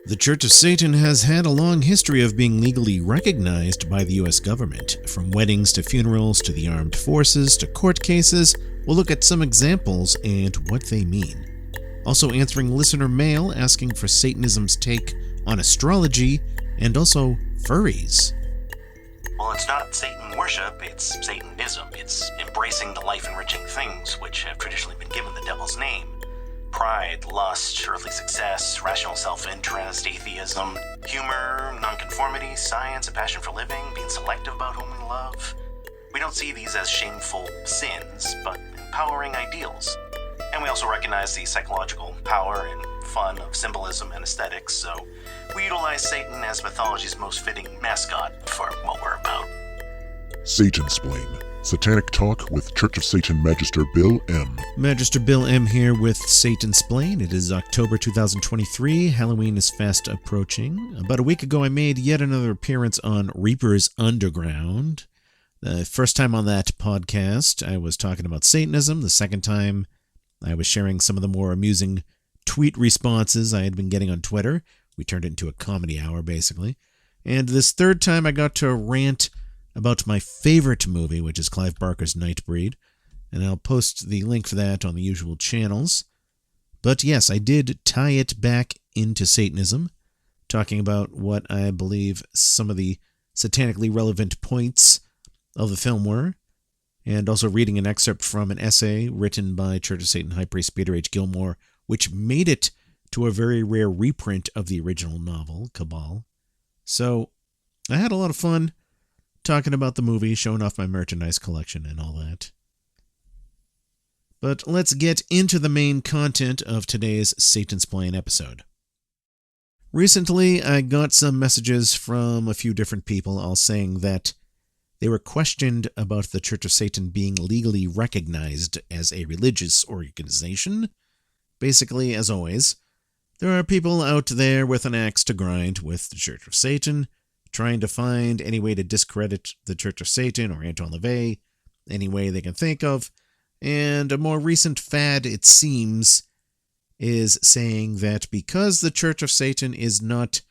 The Church of Satan has had a long history of being legally recognized by the U.S. government. From weddings to funerals to the armed forces to court cases, we'll look at some examples and what they mean. Also answering listener mail asking for Satanism's take on astrology and also furries. Well, it's not Satan worship, it's Satanism. It's embracing the life-enriching things which have traditionally been given the devil's name. Pride, lust, earthly success, rational self-interest, atheism, humor, nonconformity, science, a passion for living, being selective about whom we love. We don't see these as shameful sins, but empowering ideals. And we also recognize the psychological power and fun of symbolism and aesthetics, so we utilize Satan as mythology's most fitting mascot for what we're about. Satansplain. Satanic Talk with Church of Satan Magister Bill M. Magister Bill M here with Satansplain. It is October 2023. Halloween is fast approaching. About a week ago, I made yet another appearance on Reaper's Underground. The first time on that podcast, I was talking about Satanism. The second time, I was sharing some of the more amusing tweet responses I had been getting on Twitter. We turned it into a comedy hour, basically. And this third time, I got to rant about my favorite movie, which is Clive Barker's Nightbreed, and I'll post the link for that on the usual channels. But yes, I did tie it back into Satanism, talking about what I believe some of the satanically relevant points of the film were, and also reading an excerpt from an essay written by Church of Satan High Priest Peter H. Gilmore, which made it to a very rare reprint of the original novel, Cabal. So I had a lot of fun talking about the movie, showing off my merchandise collection and all that. But let's get into the main content of today's Satansplain episode. Recently, I got some messages from a few different people all saying that they were questioned about the Church of Satan being legally recognized as a religious organization. Basically, as always, there are people out there with an axe to grind with the Church of Satan, trying to find any way to discredit the Church of Satan or Anton LaVey, any way they can think of. And a more recent fad, it seems, is saying that because the Church of Satan is not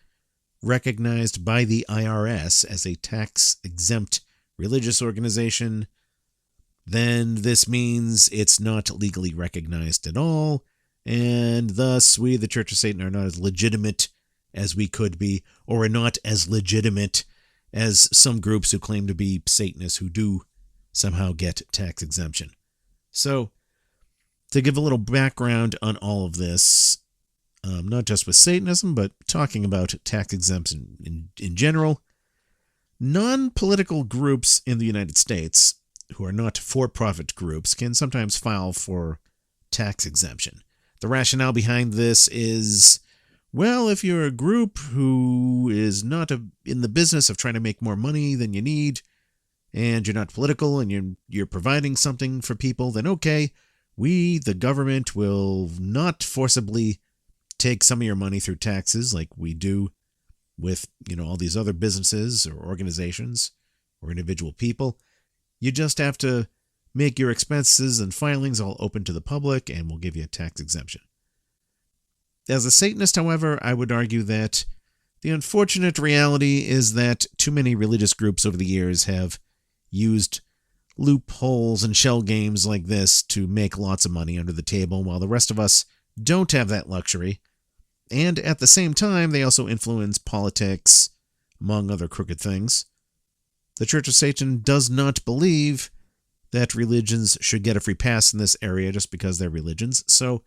recognized by the IRS as a tax-exempt religious organization, then this means it's not legally recognized at all, and thus we, the Church of Satan, are not as legitimate as we could be, or are not as legitimate as some groups who claim to be Satanists who do somehow get tax exemption. So, to give a little background on all of this, not just with Satanism, but talking about tax exemption in general, non-political groups in the United States, who are not for-profit groups, can sometimes file for tax exemption. The rationale behind this is, well, if you're a group who is not in the business of trying to make more money than you need, and you're not political, and you're providing something for people, then okay, we, the government, will not forcibly take some of your money through taxes like we do with, all these other businesses or organizations or individual people. You just have to make your expenses and filings all open to the public, and we'll give you a tax exemption. As a Satanist, however, I would argue that the unfortunate reality is that too many religious groups over the years have used loopholes and shell games like this to make lots of money under the table, while the rest of us don't have that luxury. And at the same time, they also influence politics, among other crooked things. The Church of Satan does not believe that religions should get a free pass in this area just because they're religions, so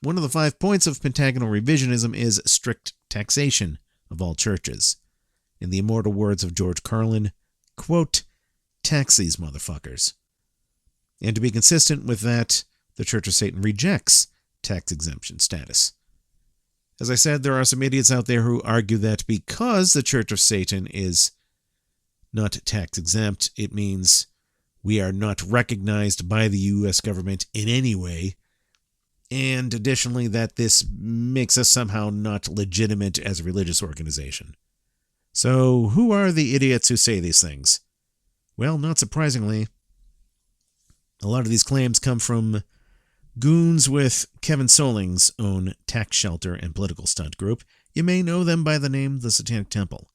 one of the 5 points of pentagonal revisionism is strict taxation of all churches. In the immortal words of George Carlin, quote, "Tax these motherfuckers." And to be consistent with that, the Church of Satan rejects tax exemption status. As I said, there are some idiots out there who argue that because the Church of Satan is not tax exempt, it means we are not recognized by the U.S. government in any way, and additionally that this makes us somehow not legitimate as a religious organization. So who are the idiots who say these things? Well, not surprisingly, a lot of these claims come from Goons with Cevin Soling's own tax shelter and political stunt group. You may know them by the name the Satanic Temple.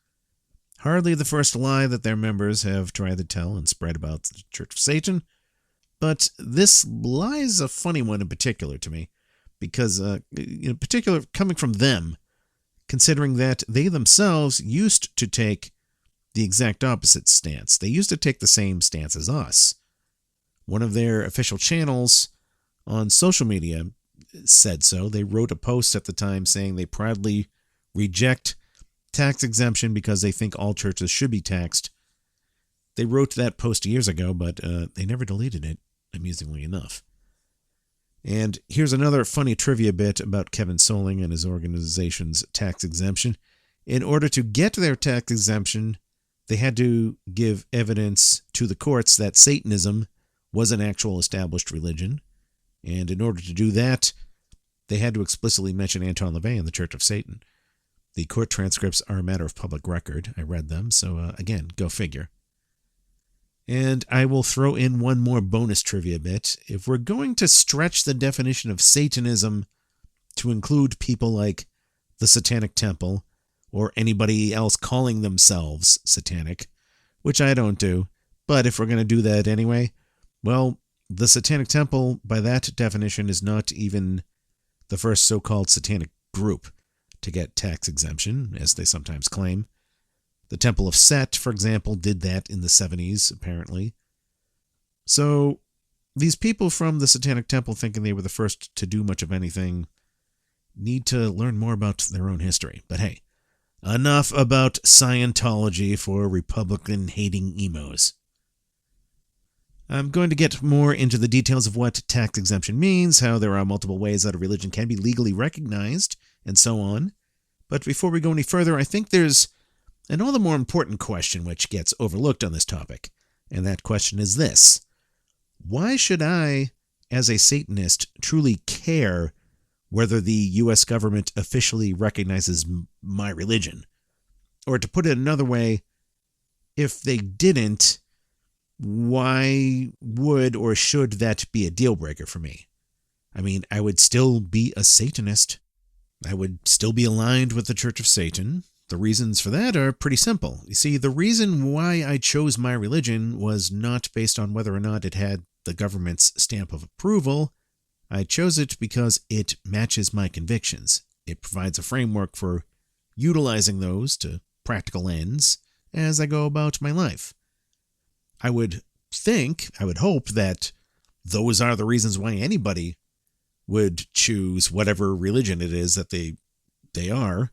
Hardly the first lie that their members have tried to tell and spread about the Church of Satan, but this lie is a funny one in particular to me, because in particular coming from them, considering that they themselves used to take the exact opposite stance. They used to take the same stance as us. One of their official channels on social media said so. They wrote a post at the time saying they proudly reject tax exemption because they think all churches should be taxed. They wrote that post years ago, but they never deleted it, amusingly enough. And here's another funny trivia bit about Cevin Soling and his organization's tax exemption. In order to get their tax exemption, they had to give evidence to the courts that Satanism was an actual established religion. And in order to do that, they had to explicitly mention Anton LaVey and the Church of Satan. The court transcripts are a matter of public record. I read them, so again, go figure. And I will throw in one more bonus trivia bit. If we're going to stretch the definition of Satanism to include people like the Satanic Temple or anybody else calling themselves Satanic, which I don't do, but if we're going to do that anyway, well, the Satanic Temple, by that definition, is not even the first so-called satanic group to get tax exemption, as they sometimes claim. The Temple of Set, for example, did that in the 70s, apparently. So, these people from the Satanic Temple thinking they were the first to do much of anything need to learn more about their own history. But hey, enough about Scientology for Republican-hating emos. I'm going to get more into the details of what tax exemption means, how there are multiple ways that a religion can be legally recognized, and so on. But before we go any further, I think there's an all the more important question which gets overlooked on this topic, and that question is this. Why should I, as a Satanist, truly care whether the U.S. government officially recognizes my religion? Or to put it another way, if they didn't, why would or should that be a deal breaker for me? I mean, I would still be a Satanist. I would still be aligned with the Church of Satan. The reasons for that are pretty simple. You see, the reason why I chose my religion was not based on whether or not it had the government's stamp of approval. I chose it because it matches my convictions. It provides a framework for utilizing those to practical ends as I go about my life. I would hope that those are the reasons why anybody would choose whatever religion it is that they are,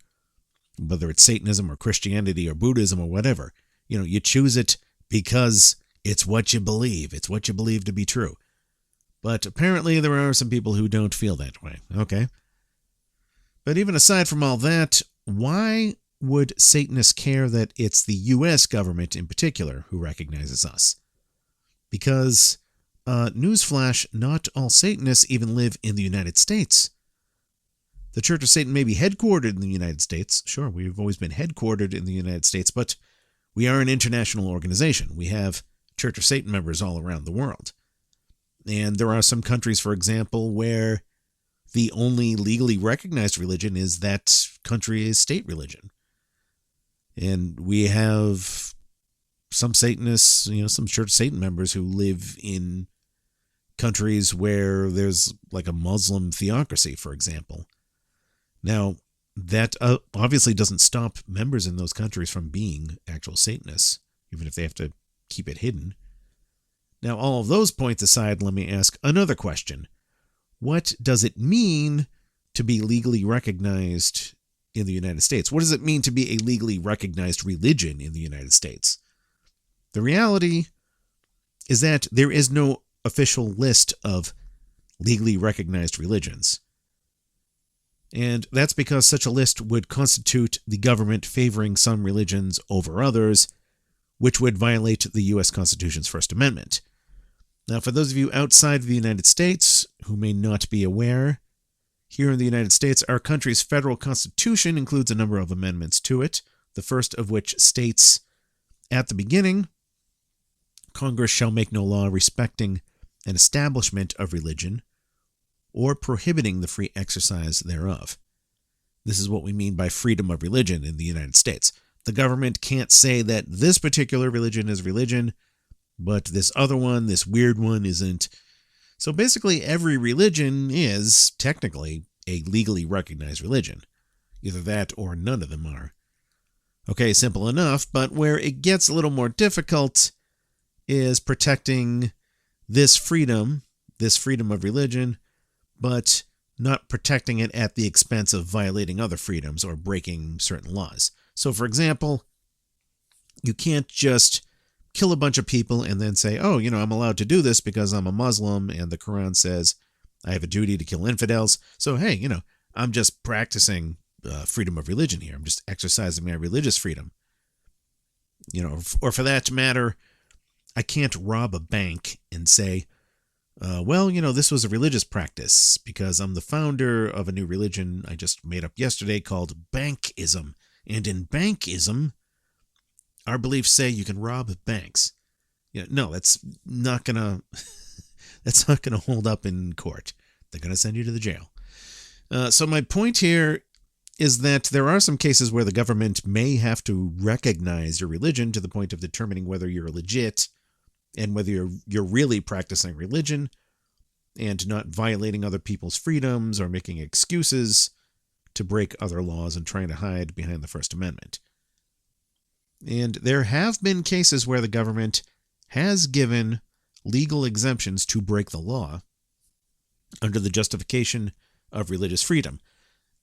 whether it's Satanism or Christianity or Buddhism or whatever. You know, you choose it because it's what you believe. It's what you believe to be true. But apparently there are some people who don't feel that way. Okay. But even aside from all that, why would Satanists care that it's the U.S. government in particular who recognizes us? Because, newsflash, not all Satanists even live in the United States. The Church of Satan may be headquartered in the United States. Sure, we've always been headquartered in the United States, but we are an international organization. We have Church of Satan members all around the world. And there are some countries, for example, where the only legally recognized religion is that country's state religion. And we have some Satanists, some Church of Satan members who live in countries where there's like a Muslim theocracy, for example. Now, that obviously doesn't stop members in those countries from being actual Satanists, even if they have to keep it hidden. Now, all of those points aside, let me ask another question. What does it mean to be legally recognized in the United States? What does it mean to be a legally recognized religion in the United States? The reality is that there is no official list of legally recognized religions. And that's because such a list would constitute the government favoring some religions over others, which would violate the U.S. Constitution's First Amendment. Now, for those of you outside of the United States who may not be aware, here in the United States, our country's federal constitution includes a number of amendments to it, the first of which states, at the beginning, Congress shall make no law respecting an establishment of religion or prohibiting the free exercise thereof. This is what we mean by freedom of religion in the United States. The government can't say that this particular religion is religion, but this other one, this weird one, isn't. So basically, every religion is, technically, a legally recognized religion. Either that or none of them are. Okay, simple enough, but where it gets a little more difficult is protecting this freedom of religion, but not protecting it at the expense of violating other freedoms or breaking certain laws. So, for example, you can't just kill a bunch of people and then say, oh, I'm allowed to do this because I'm a Muslim and the Quran says I have a duty to kill infidels. So, hey, I'm just practicing freedom of religion here. I'm just exercising my religious freedom. Or for that matter, I can't rob a bank and say, this was a religious practice because I'm the founder of a new religion I just made up yesterday called Bankism. And in Bankism, our beliefs say you can rob banks. No, that's not gonna hold up in court. They're gonna send you to the jail. So my point here is that there are some cases where the government may have to recognize your religion to the point of determining whether you're legit and whether you're really practicing religion and not violating other people's freedoms or making excuses to break other laws and trying to hide behind the First Amendment. And there have been cases where the government has given legal exemptions to break the law under the justification of religious freedom.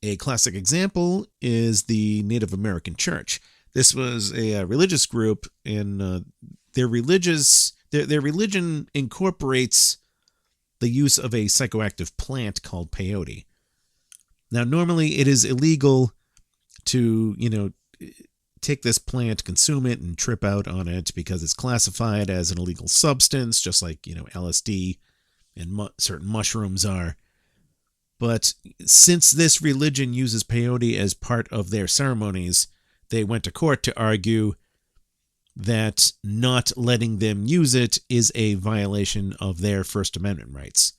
A classic example is the Native American Church. This was a religious group, and their religion incorporates the use of a psychoactive plant called peyote. Now, normally it is illegal to, take this plant, consume it, and trip out on it because it's classified as an illegal substance, just like, LSD and certain mushrooms are. But since this religion uses peyote as part of their ceremonies, they went to court to argue that not letting them use it is a violation of their First Amendment rights.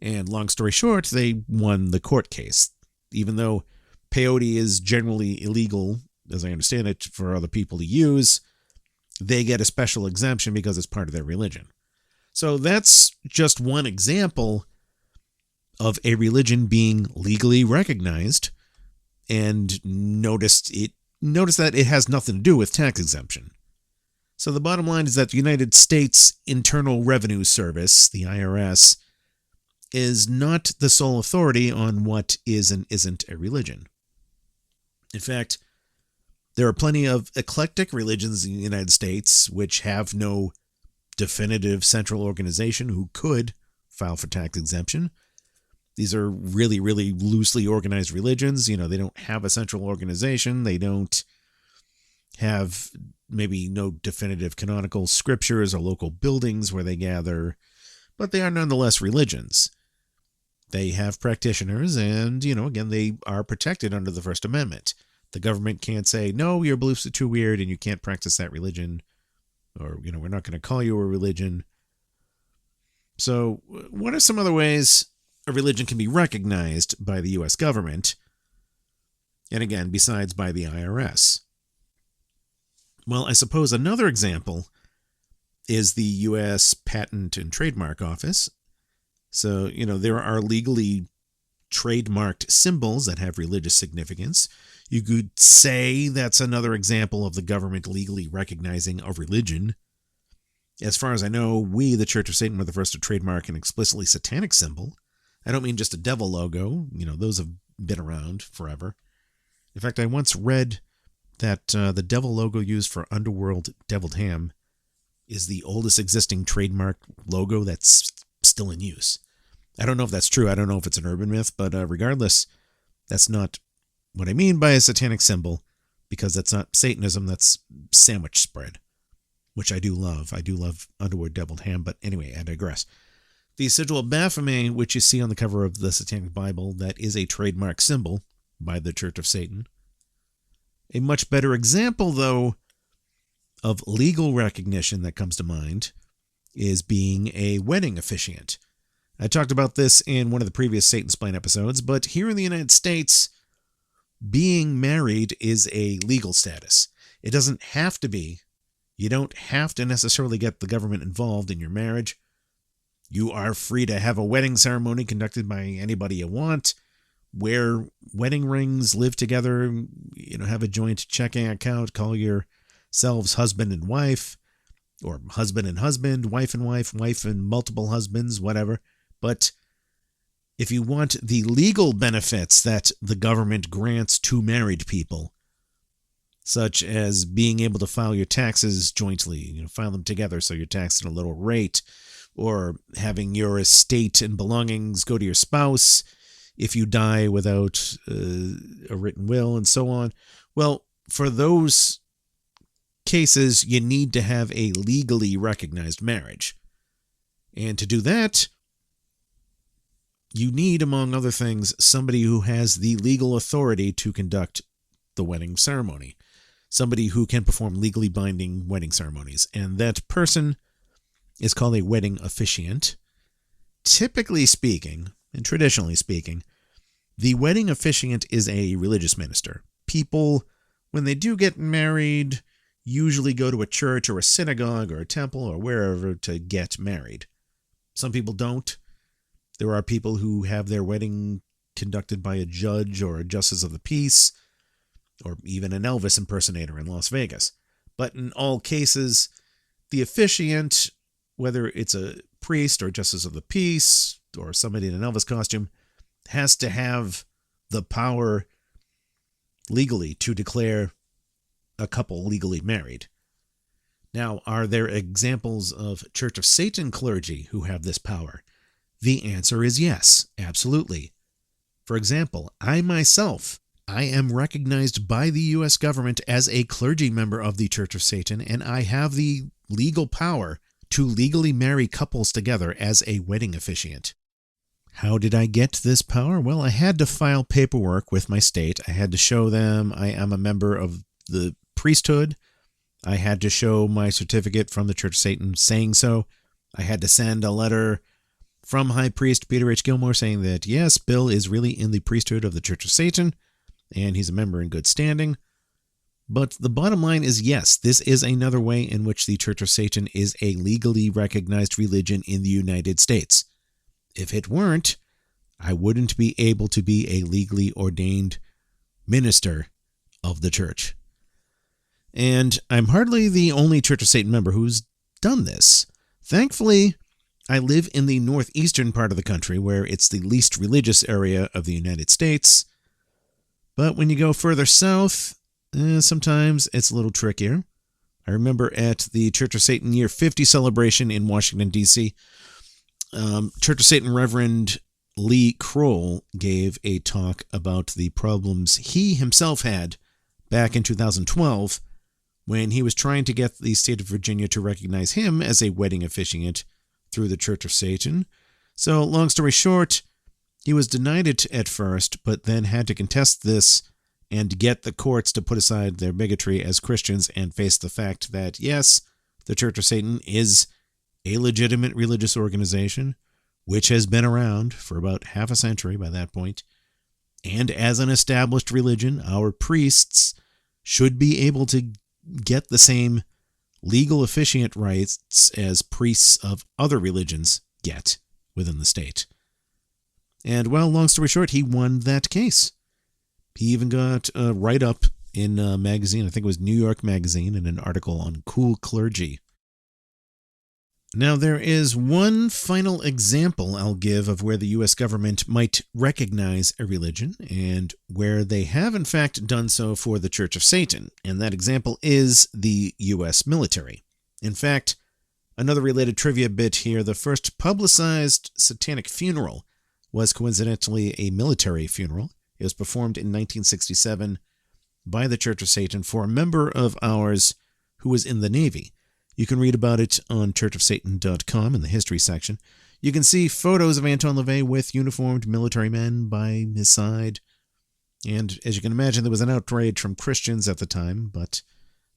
And long story short, they won the court case. Even though peyote is generally illegal, as I understand it, for other people to use, they get a special exemption because it's part of their religion. So that's just one example of a religion being legally recognized, and notice that it has nothing to do with tax exemption. So the bottom line is that the United States Internal Revenue Service, the IRS, is not the sole authority on what is and isn't a religion. In fact, there are plenty of eclectic religions in the United States which have no definitive central organization who could file for tax exemption. These are really, really loosely organized religions. They don't have a central organization. They don't have maybe no definitive canonical scriptures or local buildings where they gather, but they are nonetheless religions. They have practitioners, and, again, they are protected under the First Amendment. The government can't say, no, your beliefs are too weird and you can't practice that religion, or, we're not going to call you a religion. So what are some other ways a religion can be recognized by the U.S. government? And again, besides by the IRS. Well, I suppose another example is the U.S. Patent and Trademark Office. So, there are legally trademarked symbols that have religious significance. You could say that's another example of the government legally recognizing a religion. As far as I know, we, the Church of Satan, were the first to trademark an explicitly satanic symbol. I don't mean just a devil logo. Those have been around forever. In fact, I once read that the devil logo used for Underworld Deviled Ham is the oldest existing trademark logo that's still in use. I don't know if that's true. I don't know if it's an urban myth, but regardless, that's not what I mean by a satanic symbol, because that's not Satanism, that's sandwich spread, which I do love. I do love Underworld Deviled Ham, but anyway, I digress. The sigil Baphomet, which you see on the cover of the Satanic Bible, that is a trademark symbol by the Church of Satan. A much better example, though, of legal recognition that comes to mind is being a wedding officiant. I talked about this in one of the previous Satansplain episodes, but here in the United States, being married is a legal status. It doesn't have to be. You don't have to necessarily get the government involved in your marriage. You are free to have a wedding ceremony conducted by anybody you want, wear wedding rings, live together, have a joint checking account, call yourselves husband and wife, or husband and husband, wife and wife, wife and multiple husbands, whatever. But if you want the legal benefits that the government grants to married people, such as being able to file your taxes jointly, file them together so you're taxed at a lower rate, or having your estate and belongings go to your spouse if you die without a written will, and so on. Well, for those cases, you need to have a legally recognized marriage. And to do that, you need, among other things, somebody who has the legal authority to conduct the wedding ceremony. Somebody who can perform legally binding wedding ceremonies. And that person is called a wedding officiant. Typically speaking, and traditionally speaking, the wedding officiant is a religious minister. People, when they do get married, usually go to a church or a synagogue or a temple or wherever to get married. Some people don't. There are people who have their wedding conducted by a judge or a justice of the peace, or even an Elvis impersonator in Las Vegas. But in all cases, the officiant, whether it's a priest or justice of the peace or somebody in an Elvis costume, has to have the power legally to declare a couple legally married. Now, are there examples of Church of Satan clergy who have this power? The answer is yes, absolutely. For example, I am recognized by the U.S. government as a clergy member of the Church of Satan, and I have the legal power to legally marry couples together as a wedding officiant. How did I get this power? Well, I had to file paperwork with my state. I had to show them I am a member of the priesthood. I had to show my certificate from the Church of Satan saying so. I had to send a letter from High Priest Peter H. Gilmore saying that, yes, Bill is really in the priesthood of the Church of Satan, and he's a member in good standing. But the bottom line is, yes, this is another way in which the Church of Satan is a legally recognized religion in the United States. If it weren't, I wouldn't be able to be a legally ordained minister of the church. And I'm hardly the only Church of Satan member who's done this. Thankfully, I live in the northeastern part of the country, where it's the least religious area of the United States. But when you go further south, sometimes it's a little trickier. I remember at the Church of Satan Year 50 celebration in Washington, D.C., Church of Satan Reverend Lee Crowell gave a talk about the problems he himself had back in 2012 when he was trying to get the state of Virginia to recognize him as a wedding officiant through the Church of Satan. So, long story short, he was denied it at first, but then had to contest this and get the courts to put aside their bigotry as Christians and face the fact that, yes, the Church of Satan is a legitimate religious organization, which has been around for about half a century by that point. And as an established religion, our priests should be able to get the same legal officiant rights as priests of other religions get within the state. And, well, long story short, he won that case. He even got a write-up in a magazine, I think it was New York Magazine, in an article on cool clergy. Now, there is one final example I'll give of where the U.S. government might recognize a religion, and where they have in fact done so for the Church of Satan, and that example is the U.S. military. In fact, another related trivia bit here, the first publicized satanic funeral was coincidentally a military funeral. It was performed in 1967 by the Church of Satan for a member of ours who was in the Navy. You can read about it on churchofsatan.com in the history section. You can see photos of Anton LaVey with uniformed military men by his side. And as you can imagine, there was an outrage from Christians at the time, but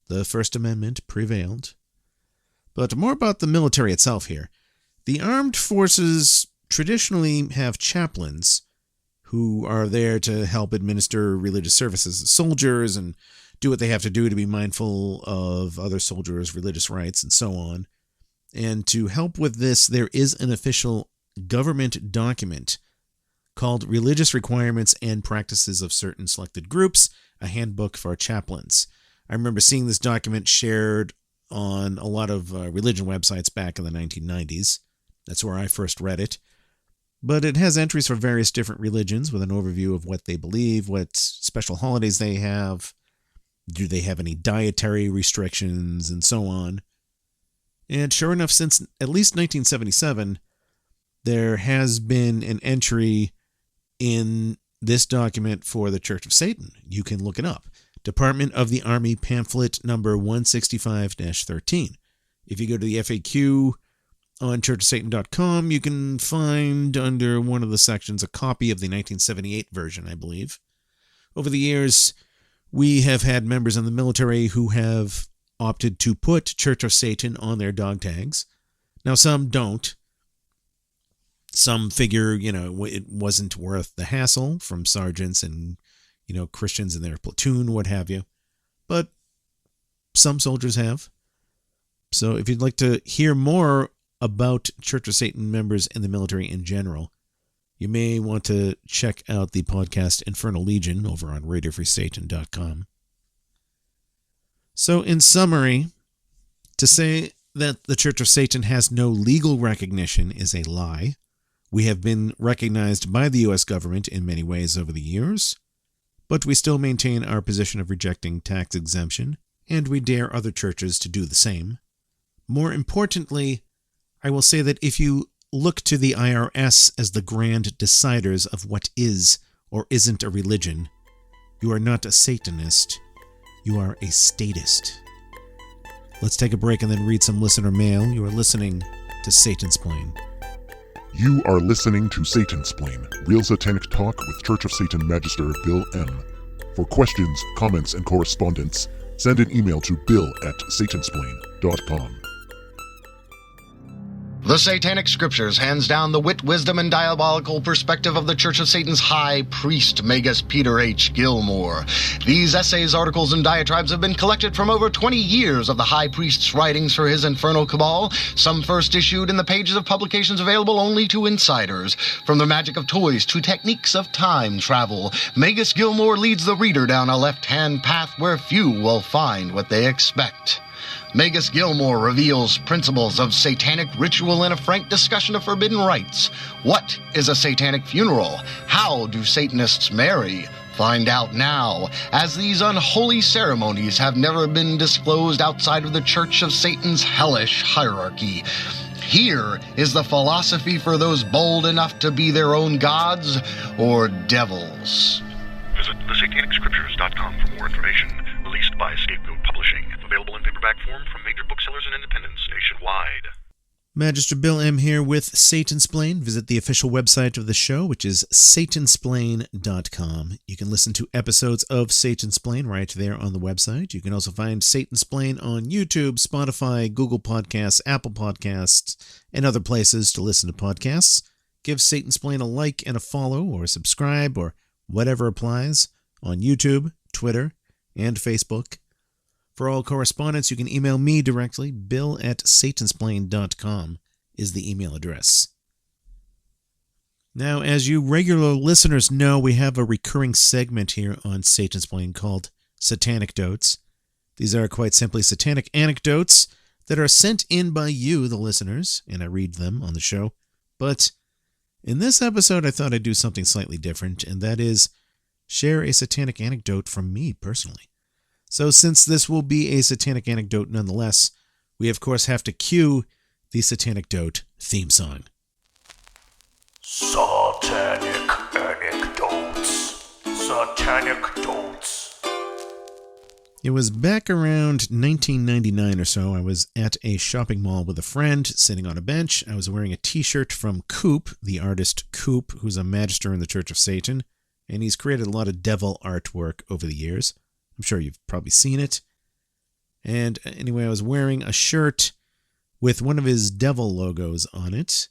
the First Amendment prevailed. But more about the military itself here. The armed forces traditionally have chaplains who are there to help administer religious services to soldiers and do what they have to do to be mindful of other soldiers' religious rights and so on. And to help with this, there is an official government document called Religious Requirements and Practices of Certain Selected Groups, a handbook for chaplains. I remember seeing this document shared on a lot of religion websites back in the 1990s. That's where I first read it. But it has entries for various different religions with an overview of what they believe, what special holidays they have, do they have any dietary restrictions, and so on. And sure enough, since at least 1977, there has been an entry in this document for the Church of Satan. You can look it up. Department of the Army pamphlet number 165-13. If you go to the FAQ on churchofsatan.com, you can find under one of the sections a copy of the 1978 version, I believe. Over the years, we have had members in the military who have opted to put Church of Satan on their dog tags. Now, some don't. Some figure, it wasn't worth the hassle from sergeants and, Christians in their platoon, what have you. But some soldiers have. So if you'd like to hear more about Church of Satan members in the military in general, you may want to check out the podcast Infernal Legion over on RadioFreeSatan.com. So in summary, to say that the Church of Satan has no legal recognition is a lie. We have been recognized by the U.S. government in many ways over the years, but we still maintain our position of rejecting tax exemption, and we dare other churches to do the same. More importantly, I will say that if you look to the IRS as the grand deciders of what is or isn't a religion, you are not a Satanist, you are a statist. Let's take a break and then read some listener mail. You are listening to Satansplain. You are listening to Satansplain, real satanic talk with Church of Satan Magister Bill M. For questions, comments, and correspondence, send an email to bill@satansplain.com. The Satanic Scriptures hands down the wit, wisdom, and diabolical perspective of the Church of Satan's High Priest, Magus Peter H. Gilmore. These essays, articles, and diatribes have been collected from over 20 years of the High Priest's writings for his infernal cabal, some first issued in the pages of publications available only to insiders. From the magic of toys to techniques of time travel, Magus Gilmore leads the reader down a left-hand path where few will find what they expect. Magus Gilmore reveals principles of satanic ritual in a frank discussion of forbidden rites. What is a satanic funeral? How do Satanists marry? Find out now, as these unholy ceremonies have never been disclosed outside of the Church of Satan's hellish hierarchy. Here is the philosophy for those bold enough to be their own gods or devils. Visit thesatanicscriptures.com for more information. Released by Scapegoat Publishing. Available in paperback form from major booksellers and independents nationwide. Magister Bill M. here with Satansplain. Visit the official website of the show, which is satansplain.com. You can listen to episodes of Satansplain right there on the website. You can also find Satansplain on YouTube, Spotify, Google Podcasts, Apple Podcasts, and other places to listen to podcasts. Give Satansplain a like and a follow or subscribe or whatever applies on YouTube, Twitter, and Facebook. For all correspondence, you can email me directly. bill@satansplain.com is the email address. Now, as you regular listeners know, we have a recurring segment here on Satansplain called Satanecdotes. These are quite simply satanic anecdotes that are sent in by you, the listeners, and I read them on the show. But in this episode, I thought I'd do something slightly different, and that is share a satanic anecdote from me personally. So since this will be a satanic anecdote nonetheless, we of course have to cue the Satanecdote theme song. Satanic anecdotes. Satanecdotes. It was back around 1999 or so. I was at a shopping mall with a friend, sitting on a bench. I was wearing a t-shirt from Coop, the artist Coop, who's a magister in the Church of Satan, and he's created a lot of devil artwork over the years. I'm sure you've probably seen it. And anyway, I was wearing a shirt with one of his devil logos on it.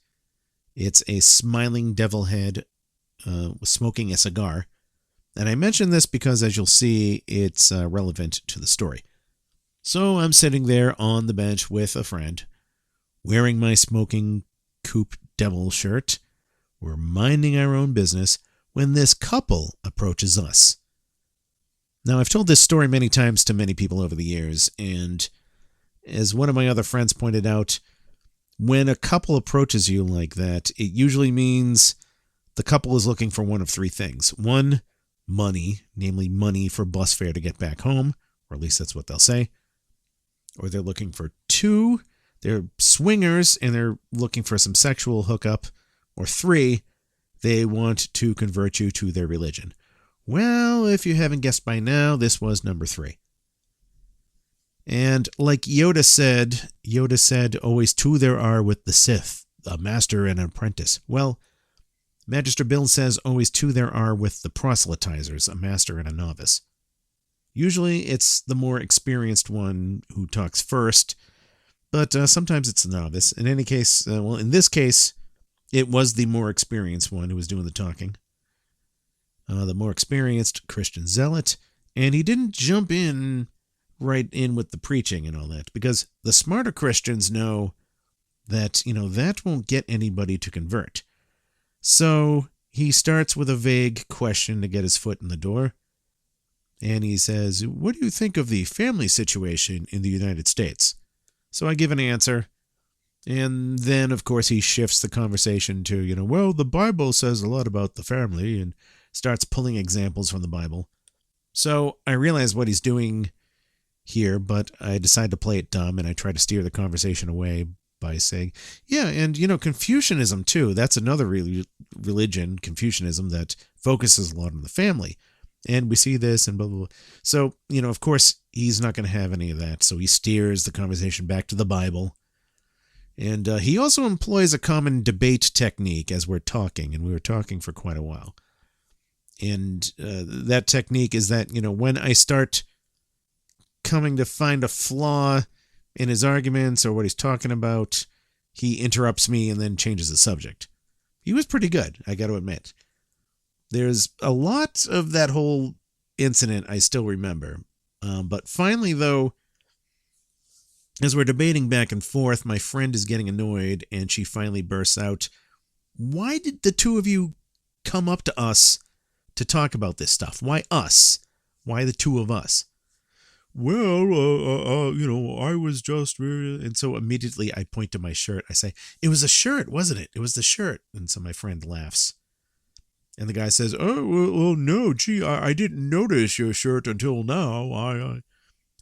It's a smiling devil head smoking a cigar. And I mention this because, as you'll see, it's relevant to the story. So I'm sitting there on the bench with a friend, wearing my smoking coupe devil shirt. We're minding our own business when this couple approaches us. Now, I've told this story many times to many people over the years, and as one of my other friends pointed out, when a couple approaches you like that, it usually means the couple is looking for one of three things. One, money, namely money for bus fare to get back home, or at least that's what they'll say. Or they're looking for two, they're swingers and they're looking for some sexual hookup. Or three, they want to convert you to their religion. Well, if you haven't guessed by now, this was number 3. And like Yoda said, always two there are with the Sith, a master and an apprentice. Well, Magister Bill says always two there are with the proselytizers, a master and a novice. Usually it's the more experienced one who talks first, but sometimes it's the novice. In any case, in this case, it was the more experienced one who was doing the talking. The more experienced Christian zealot, and he didn't jump right in with the preaching and all that, because the smarter Christians know that, that won't get anybody to convert. So he starts with a vague question to get his foot in the door. And he says, "What do you think of the family situation in the United States?" So I give an answer. And then, of course, he shifts the conversation to, well, the Bible says a lot about the family, and starts pulling examples from the Bible. So I realize what he's doing here, but I decide to play it dumb, and I try to steer the conversation away by saying, yeah, and, Confucianism, too. That's another religion, Confucianism, that focuses a lot on the family. And we see this and blah, blah, blah. So, of course, he's not going to have any of that. So he steers the conversation back to the Bible. And he also employs a common debate technique as we're talking. And we were talking for quite a while. And that technique is that, when I start coming to find a flaw in his arguments or what he's talking about, he interrupts me and then changes the subject. He was pretty good, I got to admit. There's a lot of that whole incident I still remember. But finally, though, as we're debating back and forth, my friend is getting annoyed, and she finally bursts out, "Why did the two of you come up to us to talk about this stuff? Why us? Why the two of us?" "Well, I was just..." And so immediately I point to my shirt. I say, "It was a shirt, wasn't it? It was the shirt." And so my friend laughs. And the guy says, "Oh, well, no, gee, I didn't notice your shirt until now.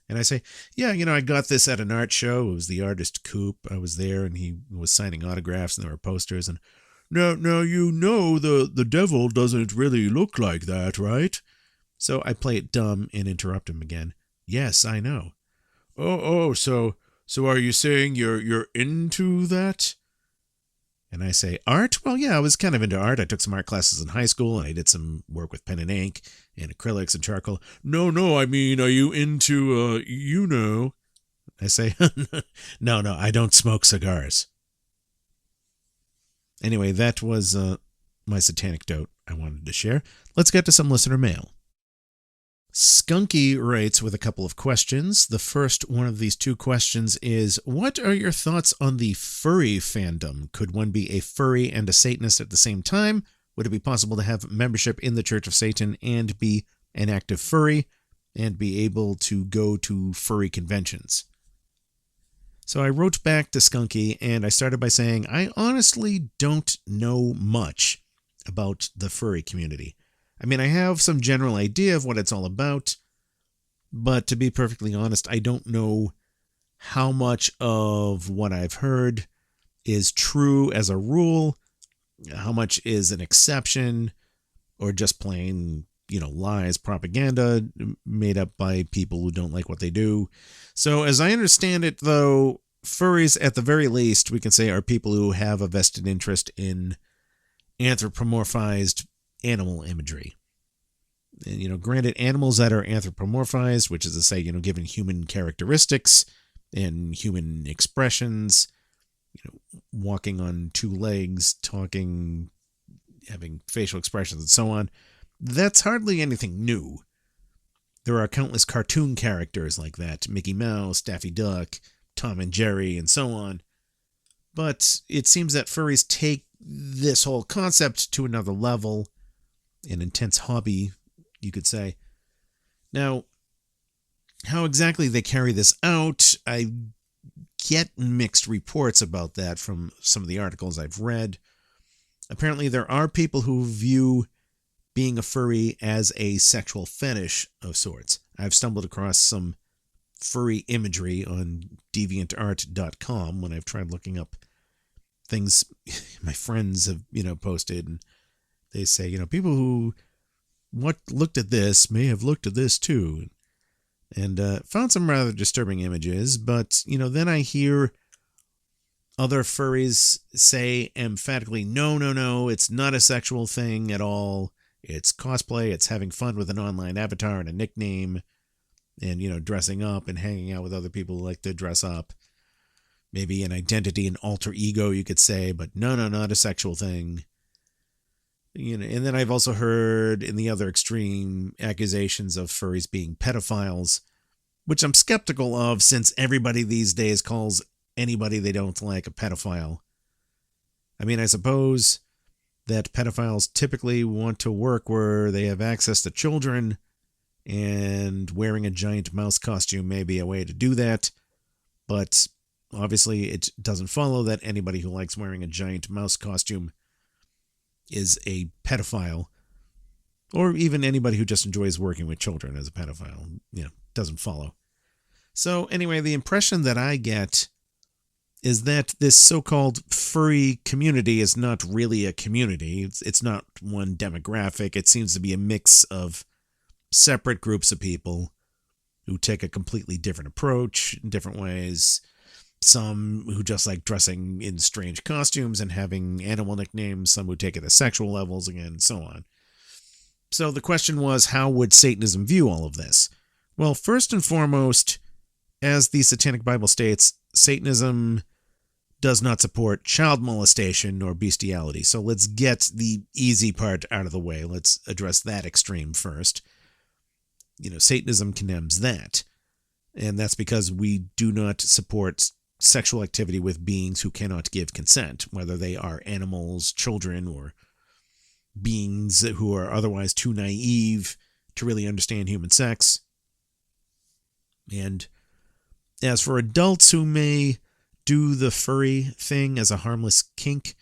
And I say, "Yeah, I got this at an art show. It was the artist Coop. I was there, and he was signing autographs, and there were posters. And now, the devil doesn't really look like that, right?" So I play it dumb and interrupt him again. "Yes, I know." So are you saying you're into that?" And I say, "Art? Well, yeah, I was kind of into art. I took some art classes in high school, and I did some work with pen and ink and acrylics and charcoal." No, I mean, are you into, I say, No, I don't smoke cigars." Anyway, that was my Satanecdote I wanted to share. Let's get to some listener mail. Skunky writes with a couple of questions. The first one of these two questions is, what are your thoughts on the furry fandom? Could one be a furry and a Satanist at the same time? Would it be possible to have membership in the Church of Satan and be an active furry and be able to go to furry conventions? So I wrote back to Skunky, and I started by saying, I honestly don't know much about the furry community. I mean, I have some general idea of what it's all about, but to be perfectly honest, I don't know how much of what I've heard is true as a rule, how much is an exception, or just plain, lies, propaganda made up by people who don't like what they do. So as I understand it, though, furries, at the very least, we can say are people who have a vested interest in anthropomorphized animal imagery. And, granted, animals that are anthropomorphized, which is to say, given human characteristics and human expressions, walking on two legs, talking, having facial expressions, and so on. That's hardly anything new. There are countless cartoon characters like that, Mickey Mouse, Daffy Duck, Tom and Jerry, and so on. But it seems that furries take this whole concept to another level, an intense hobby, you could say. Now, how exactly they carry this out, I get mixed reports about that from some of the articles I've read. Apparently, there are people who view being a furry as a sexual fetish of sorts. I've stumbled across some furry imagery on deviantart.com when I've tried looking up things my friends have, posted, and they say, people who looked at this may have looked at this too. And found some rather disturbing images, but, then I hear other furries say emphatically, no, it's not a sexual thing at all. It's cosplay, it's having fun with an online avatar and a nickname, and, dressing up and hanging out with other people who like to dress up. Maybe an identity, an alter ego, you could say, but no, not a sexual thing. And then I've also heard in the other extreme accusations of furries being pedophiles, which I'm skeptical of since everybody these days calls anybody they don't like a pedophile. I mean, I suppose that pedophiles typically want to work where they have access to children, and wearing a giant mouse costume may be a way to do that, but obviously it doesn't follow that anybody who likes wearing a giant mouse costume is a pedophile, or even anybody who just enjoys working with children as a pedophile. Doesn't follow. So anyway, the impression that I get is that this so-called furry community is not really a community. It's not one demographic. It seems to be a mix of separate groups of people who take a completely different approach in different ways. Some who just like dressing in strange costumes and having animal nicknames, some who take it to sexual levels again, and so on. So the question was, how would Satanism view all of this? Well, first and foremost, as the Satanic Bible states, Satanism does not support child molestation or bestiality. So let's get the easy part out of the way. Let's address that extreme first. Satanism condemns that. And that's because we do not support sexual activity with beings who cannot give consent, whether they are animals, children, or beings who are otherwise too naive to really understand human sex. And as for adults who may do the furry thing as a harmless kink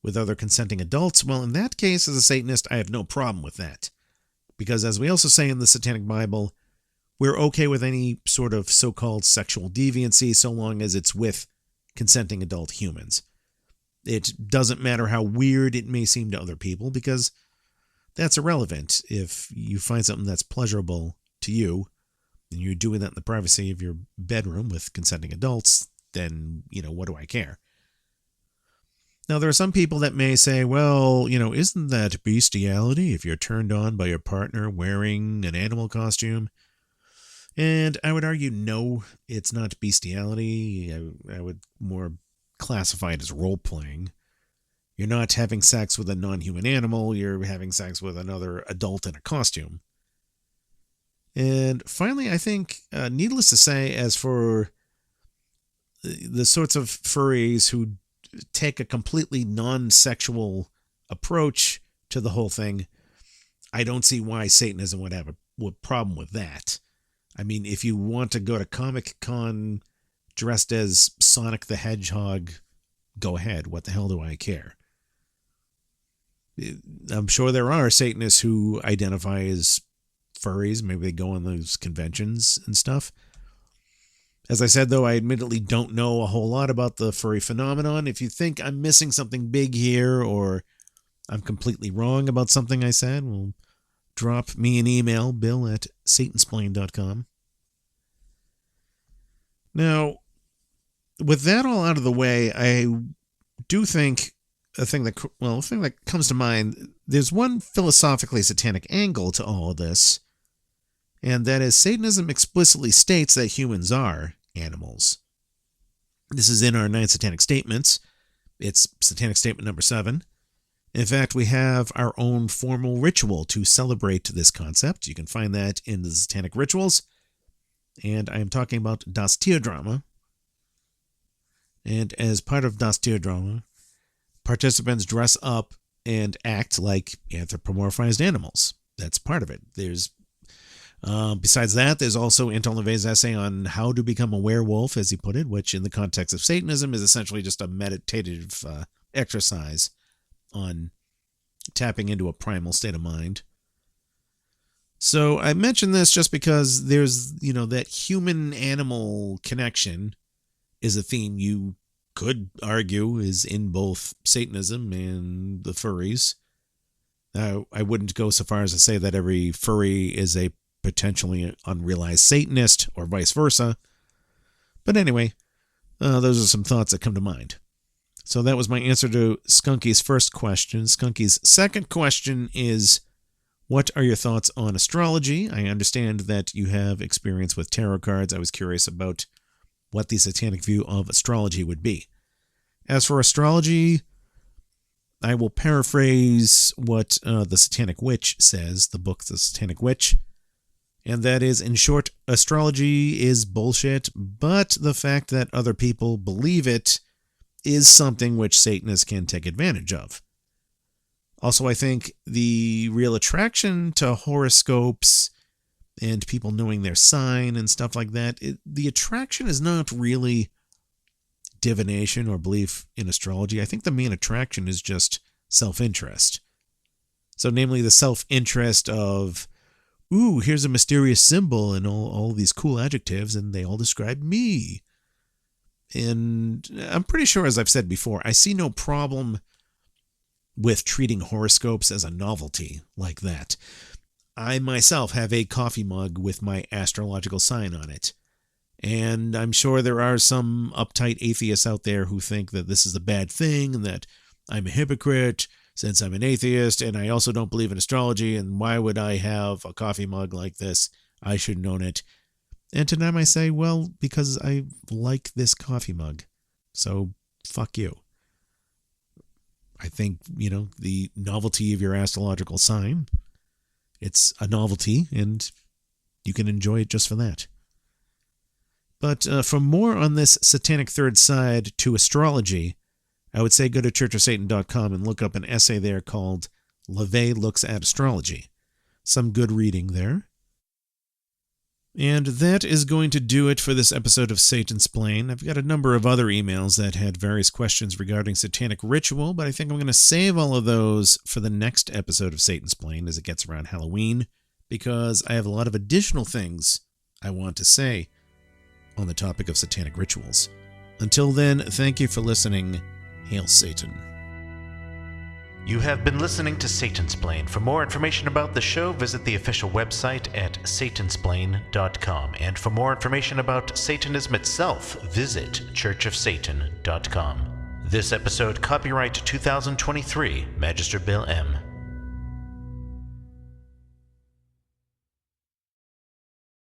with other consenting adults, well, in that case, as a Satanist, I have no problem with that. Because as we also say in the Satanic Bible, we're okay with any sort of so-called sexual deviancy so long as it's with consenting adult humans. It doesn't matter how weird it may seem to other people, because that's irrelevant. If you find something that's pleasurable to you, and you're doing that in the privacy of your bedroom with consenting adults, then, what do I care? Now, there are some people that may say, well, isn't that bestiality if you're turned on by your partner wearing an animal costume? And I would argue, no, it's not bestiality. I would more classify it as role-playing. You're not having sex with a non-human animal. You're having sex with another adult in a costume. And finally, I think, needless to say, as for the sorts of furries who take a completely non-sexual approach to the whole thing, I don't see why Satanism would have a problem with that. I mean, if you want to go to Comic-Con dressed as Sonic the Hedgehog, go ahead. What the hell do I care? I'm sure there are Satanists who identify as furries. Maybe they go on those conventions and stuff. As I said, though, I admittedly don't know a whole lot about the furry phenomenon. If you think I'm missing something big here, or I'm completely wrong about something I said, well, drop me an email, bill@satansplain.com. Now, with that all out of the way, I do think a thing that comes to mind, there's one philosophically satanic angle to all of this, and that is Satanism explicitly states that humans are animals. This is in our 9 Satanic Statements. It's Satanic Statement number 7. In fact, we have our own formal ritual to celebrate this concept. You can find that in the Satanic Rituals. And I am talking about Das Tierdrama. And as part of Das Tierdrama, participants dress up and act like anthropomorphized animals. That's part of it. There's besides that, there's also Anton LaVey's essay on how to become a werewolf, as he put it, which in the context of Satanism is essentially just a meditative exercise on tapping into a primal state of mind. So I mention this just because there's, that human-animal connection is a theme you could argue is in both Satanism and the furries. Now, I wouldn't go so far as to say that every furry is a potentially unrealized Satanist or vice versa. But anyway, those are some thoughts that come to mind. So that was my answer to Skunky's first question. Skunky's second question is, what are your thoughts on astrology? I understand that you have experience with tarot cards. I was curious about what the satanic view of astrology would be. As for astrology, I will paraphrase what the Satanic Witch says, the book The Satanic Witch. And that is, in short, astrology is bullshit, but the fact that other people believe it is something which Satanists can take advantage of. Also, I think the real attraction to horoscopes and people knowing their sign and stuff like that, the attraction is not really divination or belief in astrology. I think the main attraction is just self-interest. So, namely, the self-interest of, ooh, here's a mysterious symbol and all these cool adjectives, and they all describe me. And I'm pretty sure, as I've said before, I see no problem with treating horoscopes as a novelty like that. I myself have a coffee mug with my astrological sign on it. And I'm sure there are some uptight atheists out there who think that this is a bad thing and that I'm a hypocrite since I'm an atheist and I also don't believe in astrology, and why would I have a coffee mug like this? I shouldn't own it. And to them I say, well, because I like this coffee mug. So, fuck you. I think, the novelty of your astrological sign, it's a novelty, and you can enjoy it just for that. But for more on this satanic third side to astrology, I would say go to churchofsatan.com and look up an essay there called LaVey Looks at Astrology. Some good reading there. And that is going to do it for this episode of Satansplain. I've got a number of other emails that had various questions regarding satanic ritual, but I think I'm going to save all of those for the next episode of Satansplain as it gets around Halloween, because I have a lot of additional things I want to say on the topic of satanic rituals. Until then, thank you for listening. Hail Satan. You have been listening to Satansplain. For more information about the show, visit the official website at Satansplain.com. And for more information about Satanism itself, visit churchofsatan.com. This episode, copyright 2023, Magister Bill M.